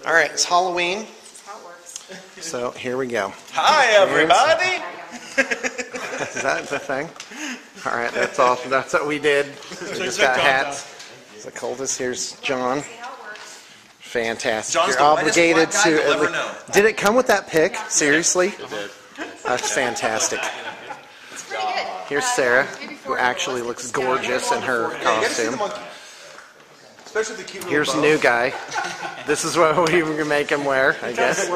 All right, it's Halloween. This is how it works. So here we go. Hi, everybody. Is that the thing? All right, that's awesome. That's what we did. We just got hats. It's the coldest. Here's John. Fantastic. John's You're the obligated whitest black guy to. you'll ever know. Did it come with that pick? Seriously? It did. That's fantastic. It's pretty good. Here's Sarah, who actually looks gorgeous in her costume. Especially the cute Here's a new guy. This is what we were make him wear, I guess.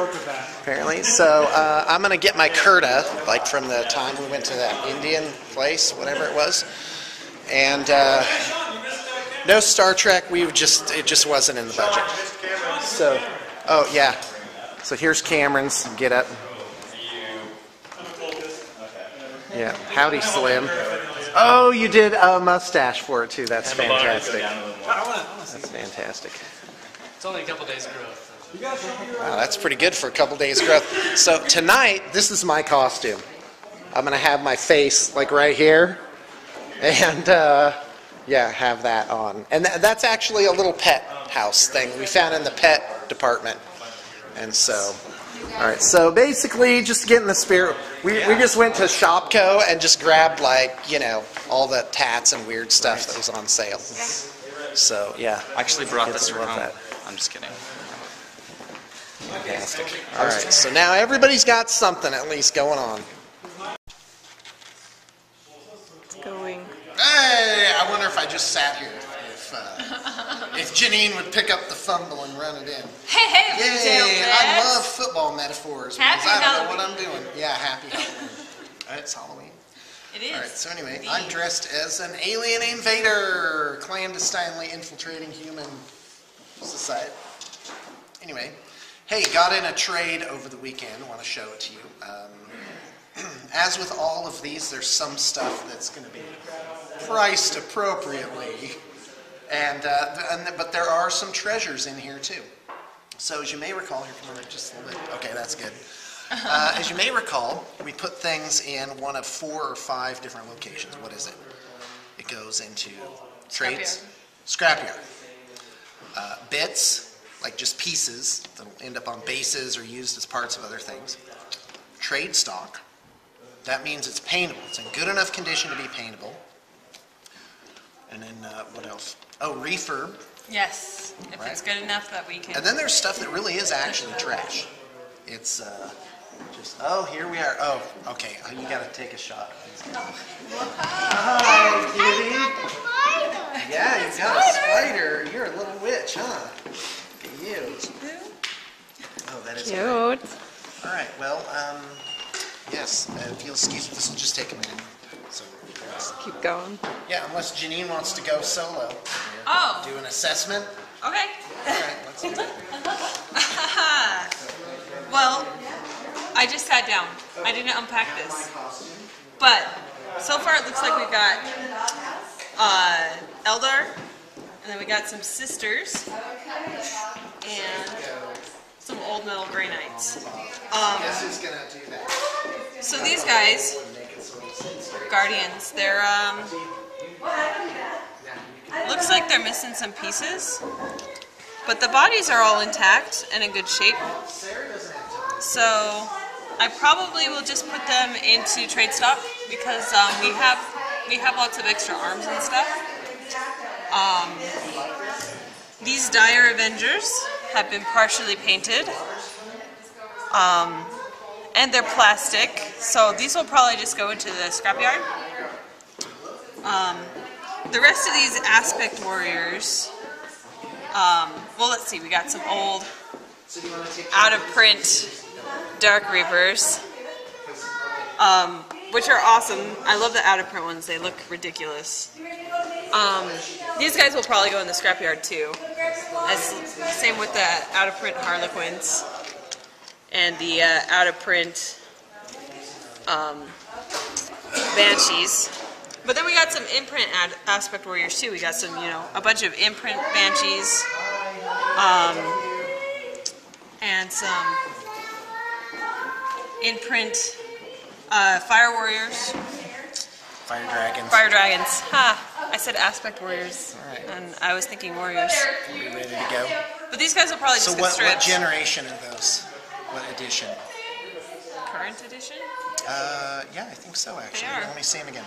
Apparently. So I'm gonna get my kurta, like from the time we went to that Indian place, whatever it was. And no Star Trek. It just wasn't in the budget. So, oh yeah. So here's Cameron's get up. Yeah. Howdy, Slim. Oh, you did a mustache for it too. That's fantastic. That's fantastic. It's only a couple days growth. Wow, that's pretty good for a couple days growth. So tonight, this is my costume. I'm gonna have my face like right here, and yeah, have that on. And that's actually a little pet house thing we found in the pet department. And so, all right. So basically, just to get in the spirit, we just went to Shopko and just grabbed all the tats and weird stuff that was on sale. So yeah, I actually brought this love around. that. I'm just kidding. Fantastic. All right, so now everybody's got something at least going on. It's going. Hey, I wonder if I just sat here, if Janine would pick up the fumble and run it in. Hey, Yay! I love football metaphors because Happy I don't know what Halloween. I'm doing. Yeah, happy Halloween. All right, it's Halloween. It is. All right, so anyway, Indeed. I'm dressed as an alien invader, clandestinely infiltrating human society. Anyway, hey, got in a trade over the weekend. I want to show it to you. As with all of these, there's some stuff that's going to be priced appropriately, but there are some treasures in here too. So as you may recall, here, come on, just a little bit. Okay, that's good. As you may recall, we put things in one of 4 or 5 different locations. What is it? It goes into trades, scrapyard, bits, like just pieces that'll end up on bases or used as parts of other things. Trade stock. That means it's paintable. It's in good enough condition to be paintable. And then what else? Oh, refurb. Yes, if Right. it's good enough that we can. And then there's stuff that really is actually trash. It's oh, here we are. Oh, okay. You got to take a shot. Hi, kitty. Yeah, you got a spider. You're a little witch, huh? Look at you. Oh, that is Cute. great. All right. Well, yes. If you'll excuse me, this will just take a minute. So, Keep going. yeah, unless Janine wants to go solo. Oh. Do an assessment. Okay. All right, let's do it. Well, I just sat down. I didn't unpack this. But so far it looks like we've got Eldar, and then we got some sisters, and some old metal Grey Knights. Guess who's gonna do that? So these guys, Guardians, they're looks like they're missing some pieces, but the bodies are all intact and in good shape. So I probably will just put them into trade stock because we have lots of extra arms and stuff. These Dire Avengers have been partially painted, and they're plastic, so these will probably just go into the scrapyard. The rest of these Aspect Warriors, well, let's see, we got some old out-of-print Dark Reapers, which are awesome. I love the out-of-print ones. They look ridiculous. These guys will probably go in the scrapyard too. Same with the out-of-print Harlequins and the out-of-print Banshees. But then we got some imprint Aspect Warriors too. We got some, a bunch of imprint Banshees, and some imprint Fire Warriors. Fire dragons. Fire dragons. Ha! I said aspect warriors, Alright. and I was thinking warriors. Are we ready to go? But these guys will probably So just get what stripped. generation are those? What edition? Current edition? Yeah, I think so actually. are. Let me see them again.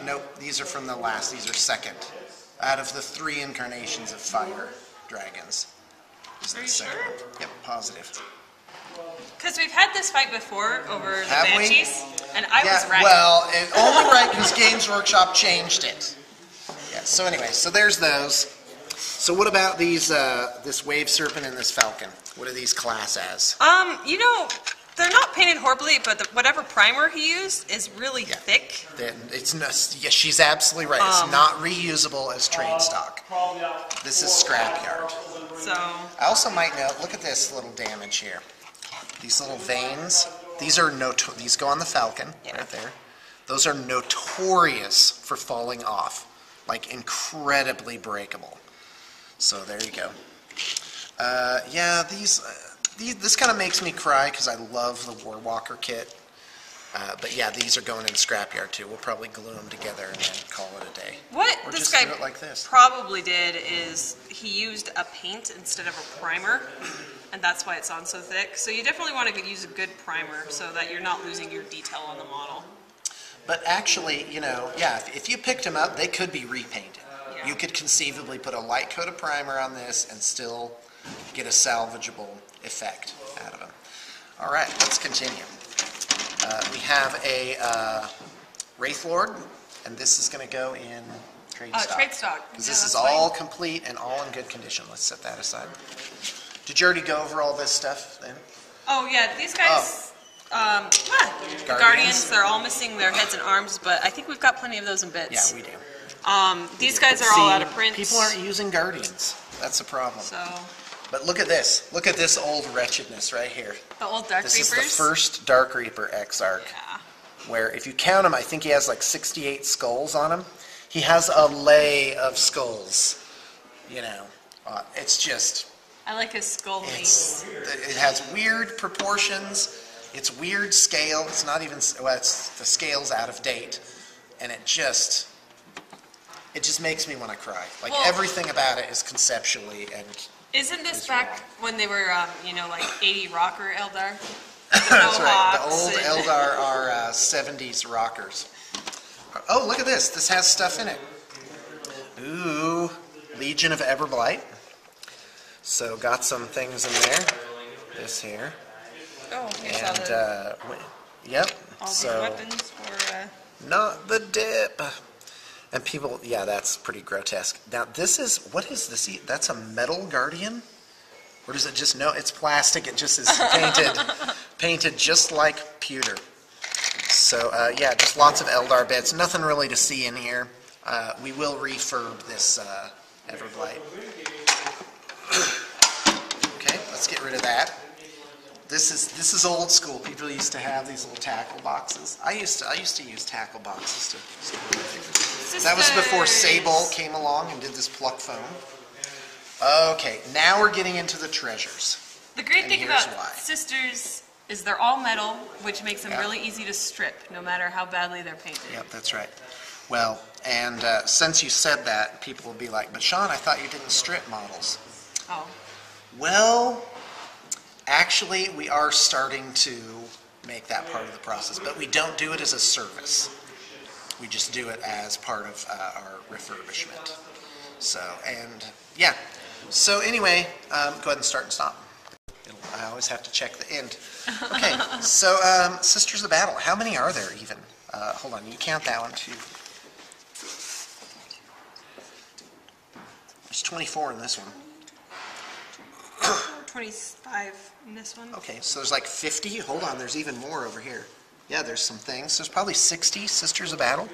Nope, these are from the last. These are second. Out of the 3 incarnations of fire dragons. This is Are the you second sure? one. Yep, positive. Because we've had this fight before over the Have we? Banshees, and I Yeah, was right. well, only right because Games Workshop changed it. Yeah, so anyway, so there's those. So what about these, this Wave Serpent and this Falcon? What are these class as? You know, they're not painted horribly, but whatever primer he used is really thick. It's no, yeah, she's absolutely right. It's not reusable as trade stock. This is scrapyard. So, I also might note, look at this little damage here. These little veins, these are these go on the Falcon, right there. Those are notorious for falling off, like incredibly breakable. So there you go. Yeah, this kind of makes me cry because I love the Warwalker kit. But yeah, these are going in scrapyard too. We'll probably glue them together and then call it a day. what Or this just guy do it like this. probably did is he used a paint instead of a primer, and that's why it's on so thick. So you definitely want to use a good primer so that you're not losing your detail on the model. But actually, you know, yeah, if you picked them up, they could be repainted. Yeah. You could conceivably put a light coat of primer on this and still get a salvageable effect out of them. All right, let's continue. We have a Wraith Lord, and this is going to go in trade stock. Trade stock. Because Yeah, this is that's all fine. complete and all in good condition. Let's set that aside. Did you already go over all this stuff then? Oh yeah, these guys. Guardians. They're all missing their heads and arms, but I think we've got plenty of those in bits. Yeah, we do. These guys are all out of print. People aren't using Guardians. That's a problem. So But look at this. Look at this old wretchedness right here. the old Dark This Reapers. is the first Dark Reaper Exarch, Yeah. where if you count him, I think he has like 68 skulls on him. He has a lay of skulls. You know, it's just, I like his skull lace. it has weird proportions. It's weird scale. It's not even, well, the scale's out of date. And it just makes me want to cry. Like Well- everything about it is conceptually and Isn't this back when they were, you know, like 80 rocker Eldar? that's right. The old and- Eldar are 70s rockers. Oh, look at this. This has stuff in it. Ooh, Legion of Everblight. So got some things in there. This here. Oh, here's And, yep. all the So, weapons for. not the dip. And people, yeah, that's pretty grotesque. Now, this is, what is this? That's a metal Guardian? Or does it just, no, it's plastic. It just is painted just like pewter. So, yeah, just lots of Eldar bits. Nothing really to see in here. We will refurb this Everblight. Okay, let's get rid of that. This is old school. People used to have these little tackle boxes. I used to use tackle boxes to store my figures. That was before Sable came along and did this pluck foam. Okay, now we're getting into the treasures. The great And thing here's about why. Sisters is they're all metal, which makes them Yeah. really easy to strip, no matter how badly they're painted. Yep, that's right. Well, and since you said that, people will be like, but Sean, I thought you didn't strip models. Oh. Well, actually, we are starting to make that part of the process, but we don't do it as a service. We just do it as part of our refurbishment. So, and yeah. So anyway, go ahead and start and stop. I always have to check the end. Okay, so Sisters of Battle, how many are there even? Hold on, you count that one too. There's 24 in this one. 25 in this one. Okay, so there's like 50. Hold on, there's even more over here. Yeah, there's some things. There's probably 60 Sisters of Battle.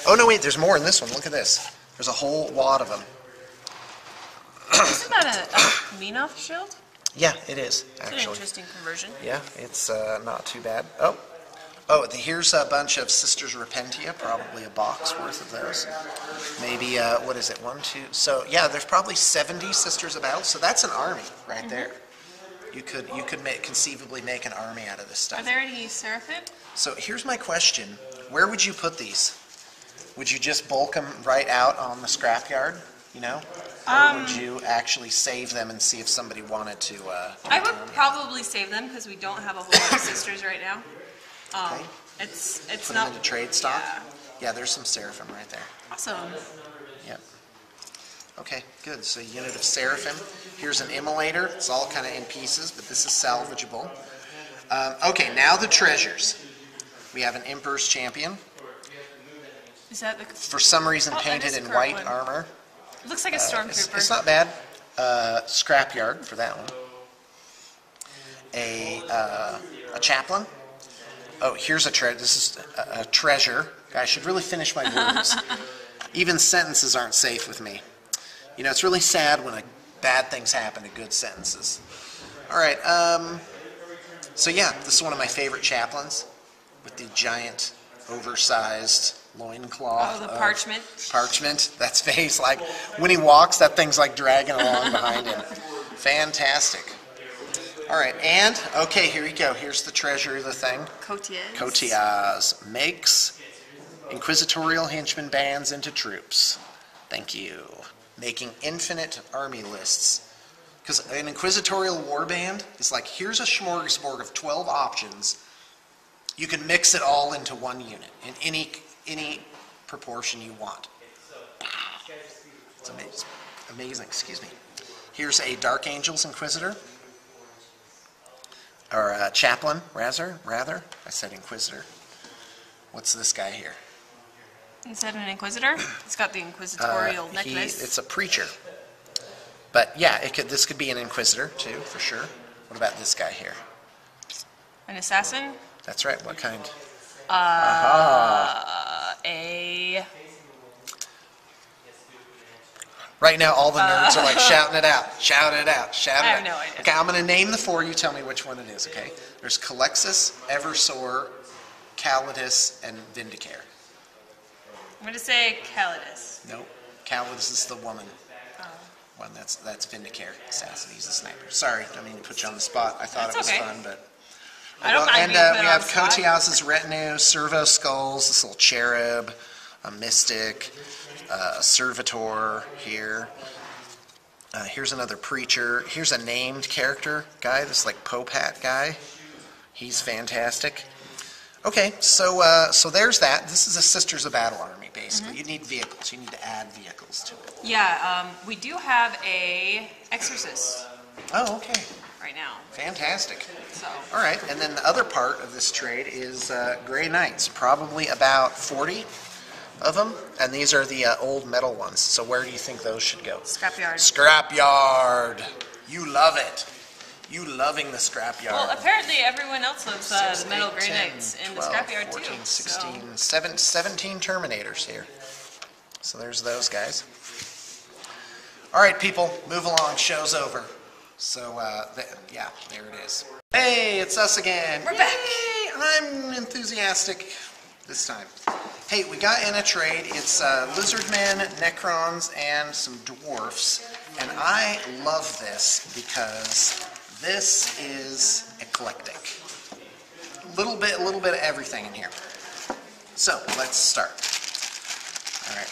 Oh, no, wait, there's more in this one. Look at this. There's a whole wad of them. Isn't that a Menoth shield? Yeah, it is, It's an actually. interesting conversion. Yeah, it's not too bad. Here's a bunch of Sisters Repentia, probably a box worth of those. Maybe, what is it, 1, 2, so yeah, there's probably 70 Sisters of Battle, so that's an army right there. You could conceivably make an army out of this stuff. Are there any Seraphim? So here's my question, where would you put these? Would you just bulk them right out on the scrapyard, you know? Or would you actually save them and see if somebody wanted to? I would probably save them because we don't have a whole lot of sisters right now. Okay. It's Put not them into trade stock? Yeah. Yeah, there's some seraphim right there. Awesome. Yep. Okay, good. So unit of seraphim. Here's an immolator. It's all kind of in pieces, but this is salvageable. Okay, now the treasures. We have an Emperor's Champion. Is that the? For some reason Oh, that painted is in a white Kirkland. armor. It looks like a stormtrooper. It's not bad. Scrapyard for that one. A chaplain. Oh, here's a treasure. This is a treasure. I should really finish my words. Even sentences aren't safe with me. You know, it's really sad when bad things happen to good sentences. All right. So yeah, this is one of my favorite chaplains with the giant, oversized loincloth. Oh, the parchment. Parchment. That's face. Like when he walks, that thing's like dragging along behind him. Fantastic. All right, and okay, here we go. Here's the treasure of the thing. Cotiers. Cotias makes inquisitorial henchmen bands into troops. Thank you. Making infinite army lists. Because an inquisitorial warband is like, here's a smorgasbord of 12 options. You can mix it all into one unit in any proportion you want. It's amazing. Amazing. Excuse me. Here's a Dark Angels Inquisitor. Or chaplain, rather. I said Inquisitor. What's this guy here? Is that an inquisitor? It's got the inquisitorial necklace. It's a preacher. But yeah, this could be an Inquisitor too, for sure. What about this guy here? An assassin? That's right. What kind? A... Right now, all the nerds are like shouting it out, shouting it out, shouting it out. I have no idea. Okay, I'm going to name the four. You tell me which one it is, okay? There's Calexis, Eversor, Calidus, and Vindicare. I'm going to say Calidus. Nope. Calidus is the woman. One that's Vindicare. Assassin. He's the sniper. Sorry, I mean to put you on the spot. I thought That's it was okay. fun, but... I don't mind and being put we on have the spot. Cotias's retinue, servo skulls, this little cherub, a mystic, a servitor here. Here's another preacher. Here's a named character guy, this like Pope hat guy. He's fantastic. Okay, so there's that. This is a Sisters of Battle army, basically. You need vehicles. You need to add vehicles to it. Yeah, we do have a exorcist Oh, okay. right now. Fantastic. So All right, and then the other part of this trade is Grey Knights. Probably about 40 of them, and these are the old metal ones. So where do you think those should go? scrapyard. Scrapyard. You love it. You loving the scrapyard. Well, apparently everyone else loves 6, the metal 8, Grey 10, Knights in 12, the scrapyard 14, too. 16, So. 17 Terminators here. So there's those guys. All right, people, move along. Show's over. So, yeah, there it is. Hey, it's us again. We're back. Yay! I'm enthusiastic this time. Hey, we got in a trade. It's Lizardmen, Necrons, and some dwarfs. And I love this because this is eclectic. A little bit of everything in here. So, let's start. All right,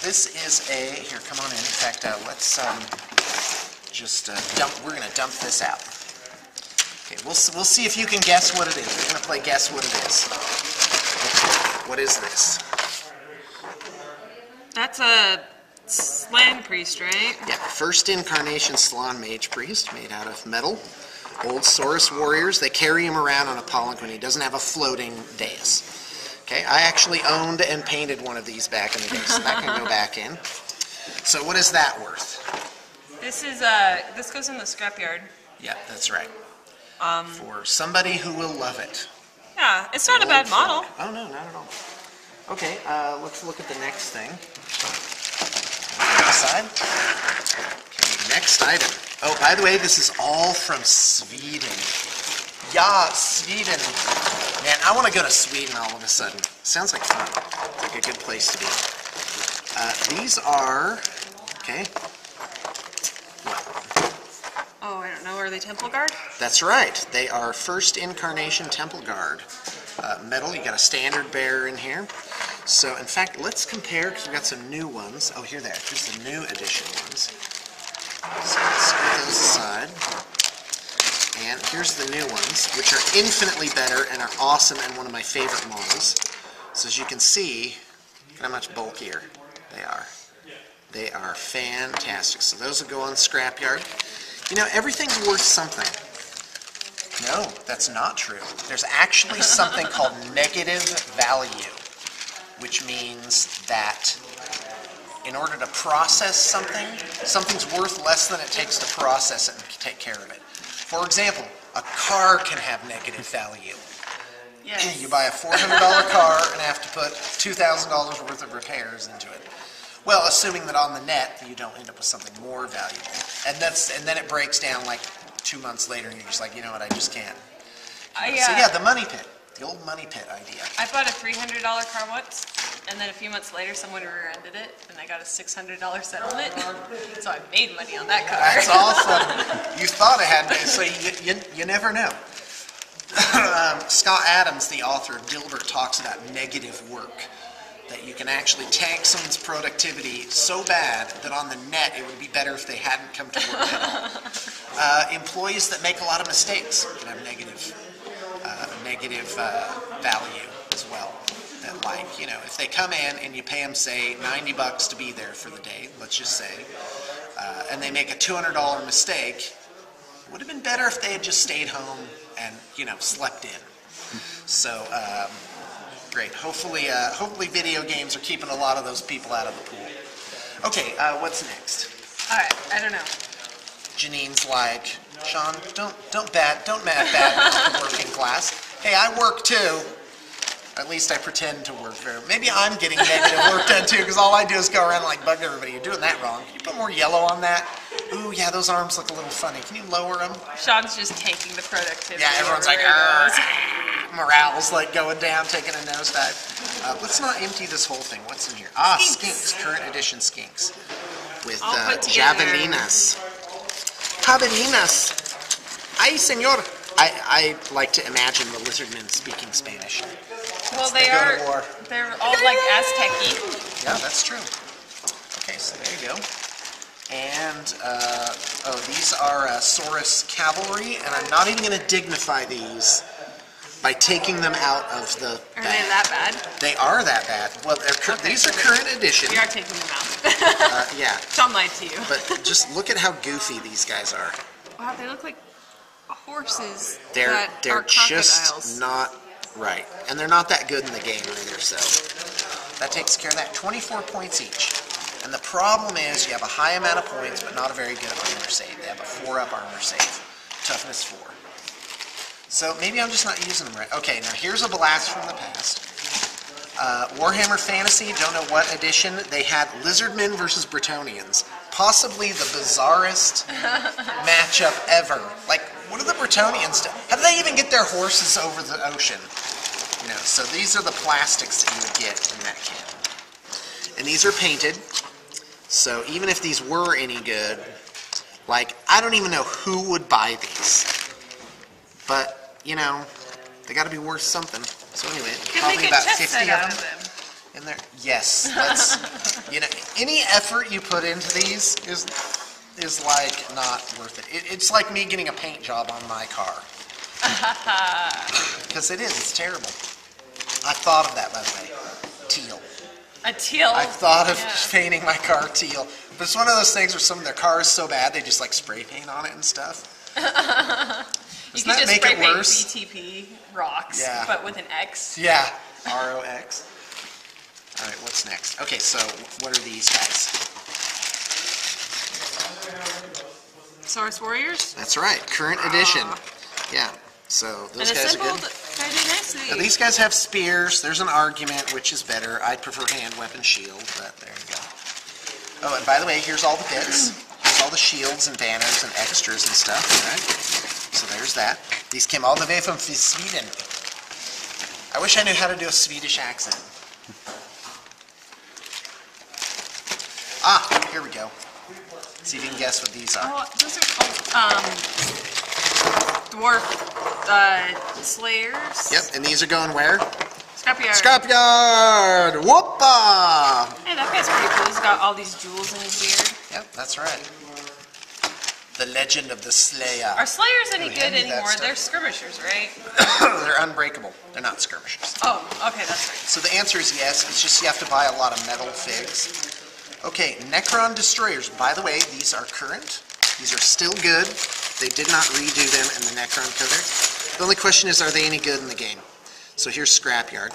this is here, come on in. In fact, let's just dump, we're going to dump this out. Okay, we'll see if you can guess what it is. We're going to play guess what it is. Okay, what is this? That's a slan priest, right? Yeah, first incarnation Slan Mage Priest, made out of metal. Old Saurus warriors, they carry him around on a palanquin. He doesn't have a floating dais. Okay, I actually owned and painted one of these back in the day, so that can go back in. So what is that worth? This is this goes in the scrapyard. Yeah, that's right. For somebody who will love it. Yeah, it's not a bad model. Oh, no, not at all. Okay, let's look at the next thing. Side. Okay, next item. Oh, by the way, this is all from Sweden. Yeah, Sweden. Man, I want to go to Sweden all of a sudden. Sounds like fun. Like a good place to be. These are, okay. Oh, I don't know. Are they Temple Guard? That's right. They are first incarnation Temple Guard. Metal, you got a standard bearer in here. So, in fact, let's compare, because we've got some new ones. Oh, here's the new edition ones. So let's set those aside. And here's the new ones, which are infinitely better and are awesome and one of my favorite models. So as you can see, look at how much bulkier they are. They are fantastic. So those will go on Scrapyard. You know, everything's worth something. No, that's not true. There's actually something called negative value, which means that in order to process something, something's worth less than it takes to process it and take care of it. For example, a car can have negative value. Yes. You buy a $400 car and have to put $2,000 worth of repairs into it. Well, assuming that on the net you don't end up with something more valuable, and then it breaks down like 2 months later, and you're just like, you know what, I just can't. So yeah, the money pit, the old money pit idea. I bought a $300 car once, and then a few months later someone rear-ended it, and I got a $600 settlement. So I made money on that car. That's awesome. You thought it had, so you never know. Scott Adams, the author of Dilbert, talks about negative work. That you can actually tank someone's productivity so bad that on the net it would be better if they hadn't come to work at all. Employees that make a lot of mistakes can have negative value as well. That, like, you know, if they come in and you pay them, say, $90 to be there for the day, let's just say, and they make a $200 mistake, it would have been better if they had just stayed home and, you know, slept in. So, great. Hopefully video games are keeping a lot of those people out of the pool. Okay, what's next? All right, I don't know. Janine's like, Sean, don't bad the working class. Hey, I work too. At least I pretend to work very. Maybe I'm getting negative work done too, because all I do is go around and like bug everybody. You're doing that wrong. Can you put more yellow on that? Ooh, yeah, those arms look a little funny. Can you lower them? Sean's just tanking the productivity. Yeah, everyone's like, morale's like going down, taking a nosedive. Let's not empty this whole thing. What's in here? Ah, skinks. Current edition skinks. With javelinas. Javelinas. Ay, senor. I like to imagine the Lizardmen speaking Spanish. Well, they're all like Aztec-y. Yeah, that's true. Okay, so there you go. And, these are Saurus Cavalry, and I'm not even going to dignify these by taking them out of the bag. Are they that bad? They are that bad. Well, these are current edition. We are taking them out. Yeah. Sean lied to you. But just look at how goofy these guys are. Wow, they look like horses. They're are just not right. And they're not that good in the game either, so that takes care of that. 24 points each. And the problem is you have a high amount of points, but not a very good armor save. They have a 4-up armor save. Toughness 4. So maybe I'm just not using them right. Okay, now here's a blast from the past. Warhammer Fantasy, don't know what edition, they had Lizardmen versus Bretonnians. Possibly the bizarrest matchup ever. Like, what do the Bretonnians do? How do they even get their horses over the ocean? You know, so these are the plastics that you would get in that can. And these are painted. So even if these were any good, like, I don't even know who would buy these. But, you know, they got to be worth something. So anyway, probably about 50 of them in there. Yes, that's, you know, any effort you put into these is like not worth it. It's like me getting a paint job on my car. Because it's terrible. I thought of that, by the way. Teal. A teal. I thought of painting my car teal. But it's one of those things where some of their cars so bad they just like spray paint on it and stuff. You can just spray paint BTP rocks, but with an X. Yeah, ROX. All right, what's next? Okay, so what are these guys? Saurus Warriors? That's right, current edition. Yeah, so those guys are good. Very nicely. Now, these guys have spears. There's an argument which is better. I'd prefer hand weapon shield, but there you go. Oh, and by the way, here's all the bits. Here's all the shields and banners and extras and stuff, all right? So there's that. These came all the way from Sweden. I wish I knew how to do a Swedish accent. Ah, here we go. See if you can guess what these are. Oh, those are called dwarf slayers. Yep, and these are going where? Scrapyard. Scrapyard! Whoopa! Hey, that guy's pretty cool. He's got all these jewels in his beard. Yep, that's right. The legend of the Slayer. Are Slayers any Ooh, good hand me that anymore? stuff. They're skirmishers, right? They're unbreakable. They're not skirmishers. Oh, okay, that's right. So the answer is yes. It's just you have to buy a lot of metal figs. Okay, Necron destroyers. By the way, these are current. These are still good. They did not redo them in the Necron Codex. The only question is, are they any good in the game? So here's Scrapyard.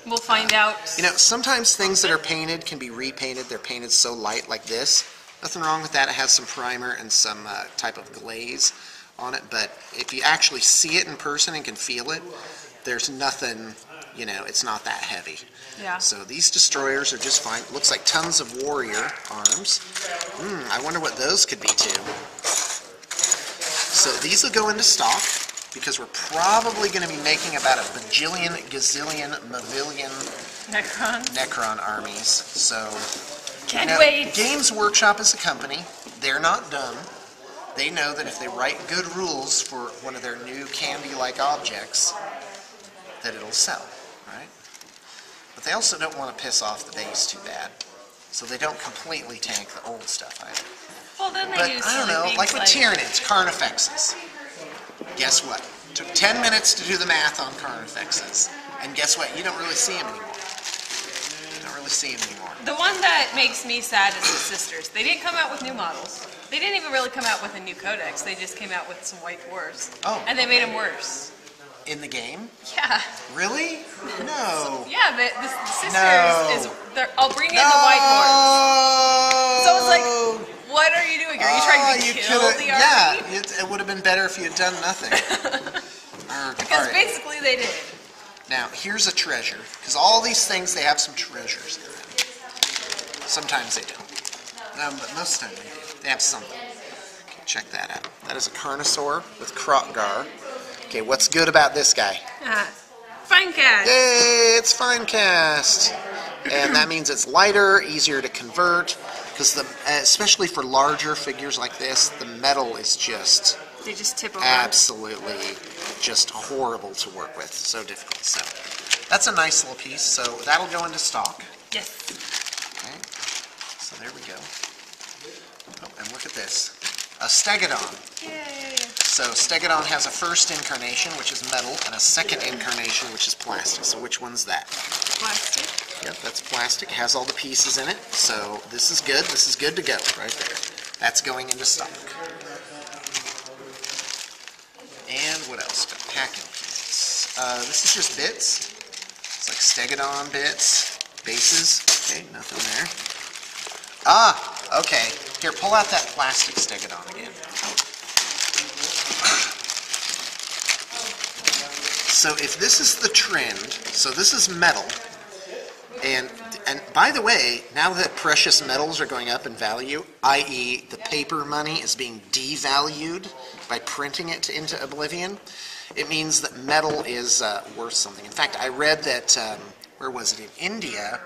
We'll find out. You know, sometimes things that are painted can be repainted. They're painted so light like this. Nothing wrong with that. It has some primer and some type of glaze on it. But if you actually see it in person and can feel it, there's nothing, you know, it's not that heavy. Yeah. So these destroyers are just fine. Looks like tons of warrior arms. I wonder what those could be too. So these will go into stock because we're probably going to be making about a bajillion, gazillion, mavillion Necron armies. So Can't wait. Games Workshop is a company. They're not dumb. They know that if they write good rules for one of their new candy-like objects, that it'll sell, right? But they also don't want to piss off the base too bad. So they don't completely tank the old stuff either. Well, then they But do I don't know, things like with Tyranids, Carnifexes. Guess what? Took 10 minutes to do the math on Carnifexes. And guess what? You don't really see them anymore. You don't really see them anymore. The one that makes me sad is the Sisters. They didn't come out with new models. They didn't even really come out with a new codex. They just came out with some white dwarves. Oh. And they made them worse. In the game? Yeah. Really? No. Yeah, the Sisters No. is... I'll bring in the white dwarves. So it's like, what are you doing? Are you trying to kill the army? Yeah, it would have been better if you had done nothing. Because basically they did. Now, here's a treasure. Because all these things, they have some treasures in them. Sometimes they don't. But most of the time they do. They have something. Okay, check that out. That is a Carnosaur with Krotgar. Okay, what's good about this guy? Fine cast. Yay, it's fine cast. And that means it's lighter, easier to convert. Because especially for larger figures like this, the metal is just... They just tip over. Absolutely just horrible to work with. So difficult. So that's a nice little piece. So that'll go into stock. Yes. Okay. So there we go. Oh, and look at this. A Stegodon. Yay. So Stegodon has a first incarnation, which is metal, and a second incarnation, which is plastic. So which one's that? Plastic. Yep, that's plastic. It has all the pieces in it. So this is good. This is good to go right there. That's going into stock. And what else? Got packing pieces. This is just bits. It's like Stegodon bits, bases. Okay, nothing there. Ah, okay. Here, pull out that plastic Stegodon again. So if this is the trend, so this is metal, and by the way, now that precious metals are going up in value, i.e. the paper money is being devalued by printing it into oblivion, it means that metal is worth something. In fact, I read that, where was it, in India,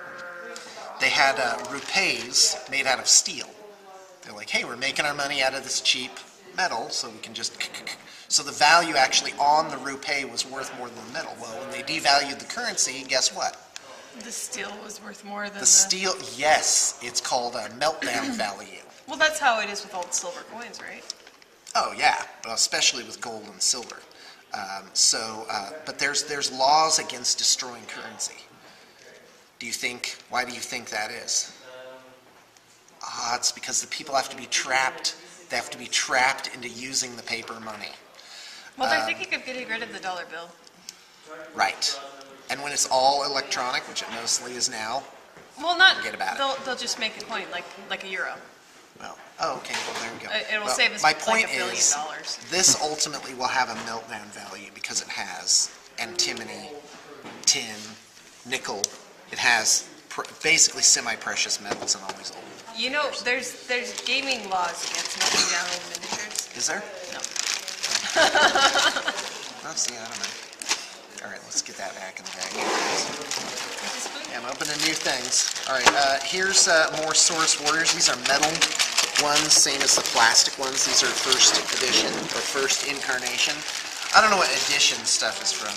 they had rupees made out of steel. They're like, hey, we're making our money out of this cheap metal, so we can just... So the value actually on the rupee was worth more than the metal. Well, when they devalued the currency, guess what? The steel was worth more than The steel, yes, it's called a meltdown value. Well, that's how it is with old silver coins, right? Oh yeah, well, especially with gold and silver. But there's laws against destroying currency. Why do you think that is? It's because the people have to be trapped. They have to be trapped into using the paper money. Well, they're thinking of getting rid of the dollar bill. Right. And when it's all electronic, which it mostly is now, Well, not. forget about it. They'll just make a coin like a euro. Well, okay, well there we go. It will Well, save us my like point $1 billion. is, this ultimately will have a meltdown value because it has antimony, tin, nickel. It has basically semi-precious metals and all these old. You know, there's gaming laws against melting down old miniatures. Is there? No. Oh, see, I don't know. All right, let's get that back in the bag. Yeah, I'm opening new things. All right, here's more Source Warriors. These are metal ones, same as the plastic ones. These are first edition or first incarnation. I don't know what edition stuff is from.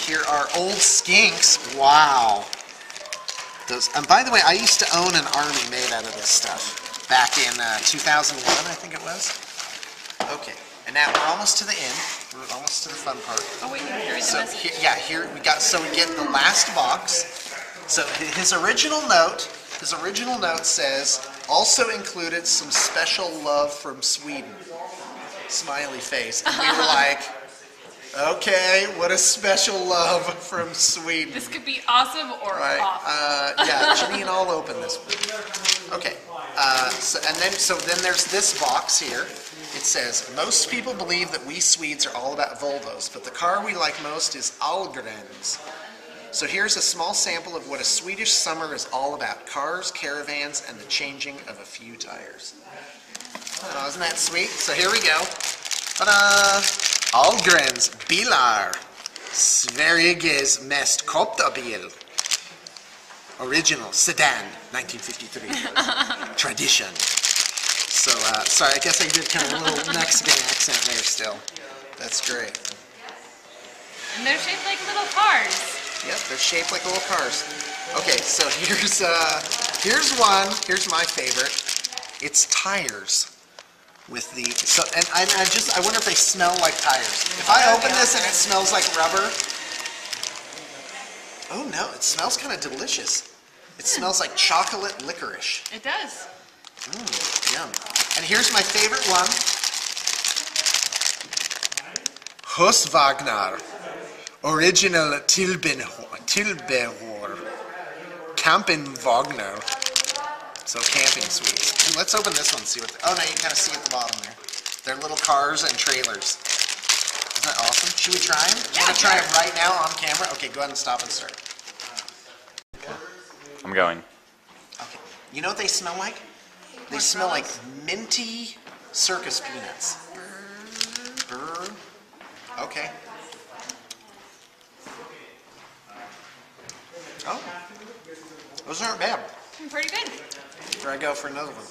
Here are old skinks. Wow. Those. And by the way, I used to own an army made out of this stuff back in 2001, I think it was. Okay, and now we're almost to the end. We're almost to the fun part. Oh wait, here is the message. Here we got. So we get the last box. So his original note says, also included some special love from Sweden. Smiley face. And we were like, okay, what a special love from Sweden. This could be awesome or awful. Yeah, Janine, I'll open this one. Okay. So then there's this box here. It says, most people believe that we Swedes are all about Volvos, but the car we like most is Ahlgrens. So here's a small sample of what a Swedish summer is all about. Cars, caravans, and the changing of a few tires. Oh, isn't that sweet? So here we go. Ta-da! Ahlgrens bilar. Sveriges mest köpta bil. Original sedan, 1953. Tradition. So, sorry, I guess I did kind of a little Mexican accent there still. That's great. And they're shaped like little cars. Yep, they're shaped like little cars. Okay, so here's one. Here's my favorite. It's tires. With the I wonder if they smell like tires. If I open this and it smells like rubber, oh no, it smells kind of delicious. It smells like chocolate licorice. It does. Yum. And here's my favorite one. Husvagnar, original Tillbehör, Campingvagnar. So camping suites. Ooh, let's open this one and see what. Oh no, you kind of see at the bottom there. They're little cars and trailers. Isn't that awesome? Should we try them? Yeah, Want to try them right now on camera? Okay, go ahead and stop and start. I'm going. Okay. You know what they smell like? They smell like minty circus peanuts. Brr. Okay. Oh, those aren't bad. Pretty good. Here I go for another one.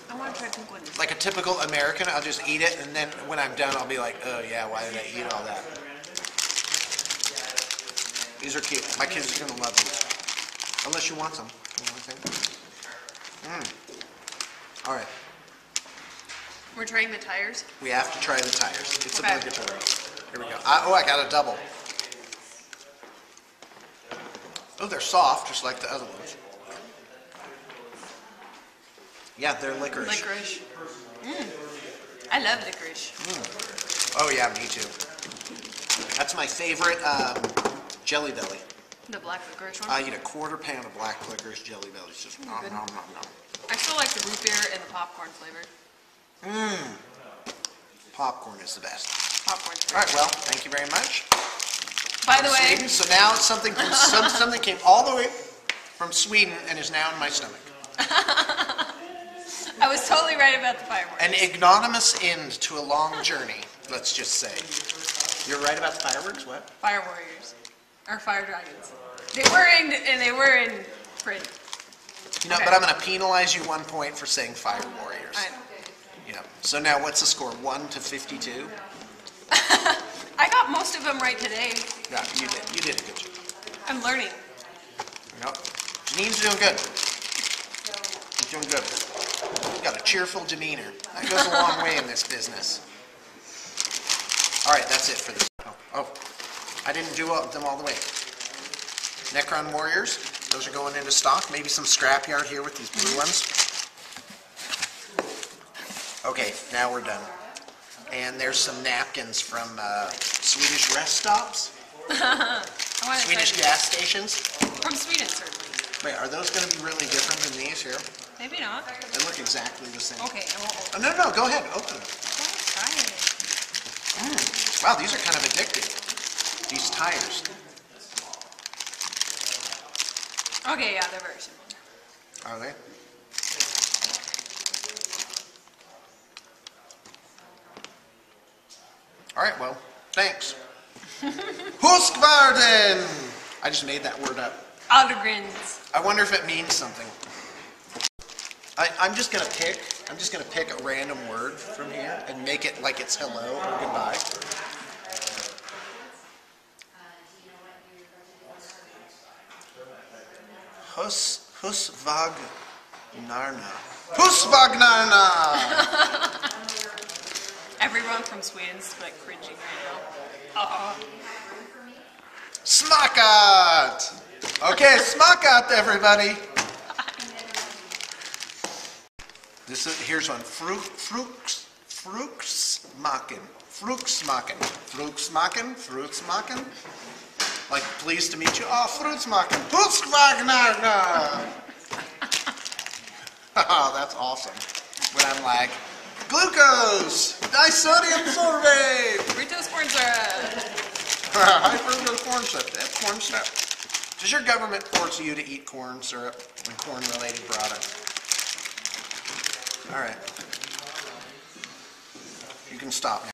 I want to try pink ones. Like a typical American, I'll just eat it, and then when I'm done, I'll be like, oh yeah, why did I eat all that? These are cute. My kids are going to love these. Unless you want some. You know what I'm saying? All right. We're trying the tires. We have to try the tires. It's Okay. obligatory. Here we go. I got a double. Oh, they're soft, just like the other ones. Yeah, they're licorice. Licorice. I love licorice. Oh yeah, me too. That's my favorite Jelly Belly. The black licorice one. I eat a quarter pound of black licorice Jelly Belly. It's just nom, good. nom, nom, nom. I still like the root beer and the popcorn flavor. Popcorn is the best. Popcorn's All great. right, well, thank you very much. By the way, Sweden. So now it's something from something came all the way from Sweden and is now in my stomach. I was totally right about the fireworks. An ignominious end to a long journey, let's just say. You're right about the fireworks? What? Fire warriors. Or fire dragons. They were in print. You know, Okay. but I'm going to penalize you 1 point for saying fire warriors. I know. Yeah. So now what's the score? 1 to 52? I got most of them right today. Yeah, you did. You did a good job. I'm learning. Yep. Janine's doing good. She's doing good. Got a cheerful demeanor. That goes a long way in this business. All right, that's it for this. Oh, I didn't do them all the way. Necron warriors. Those are going into stock. Maybe some scrapyard here with these blue ones. Okay, now we're done. And there's some napkins from Swedish rest stops. I want to Swedish try gas stations. from Sweden, certainly. Wait, are those going to be really different than these here? Maybe not. They look exactly the same. Okay, I won't. Oh, no, go ahead, open them. Let's try it. Wow, these are kind of addictive. These tires. Okay, yeah, they're very similar. Are they? All right, well, thanks. Huskvarden! I just made that word up. Aldegrins. I wonder if it means something. I'm just gonna pick a random word from here and make it like it's hello or goodbye. Husvagnarna. Husvagnarna! Everyone from Sweden's like cringing right now. Smakat! Okay, smakat, everybody. Here's one. Fruksmaken. Like, pleased to meet you. Oh, fruitsmaken. Husvagnarna! Oh, that's awesome. When I'm like, glucose, disodium sorbate, Fritos corn syrup. high fructose corn syrup. That's corn syrup. Does your government force you to eat corn syrup and corn-related products? All right. You can stop now.